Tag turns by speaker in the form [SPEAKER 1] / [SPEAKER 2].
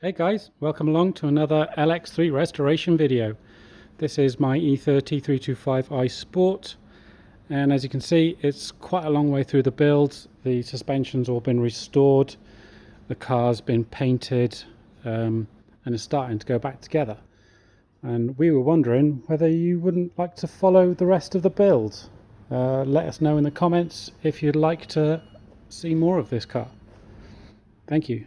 [SPEAKER 1] Hey guys, welcome along to another LX3 restoration video. This is my E30 325i Sport, and as you can see it's quite a long way through the build. The suspension's all been restored, the car's been painted, and it's starting to go back together. And we were wondering whether you wouldn't like to follow the rest of the build. Let us know in the comments if you'd like to see more of this car. Thank you.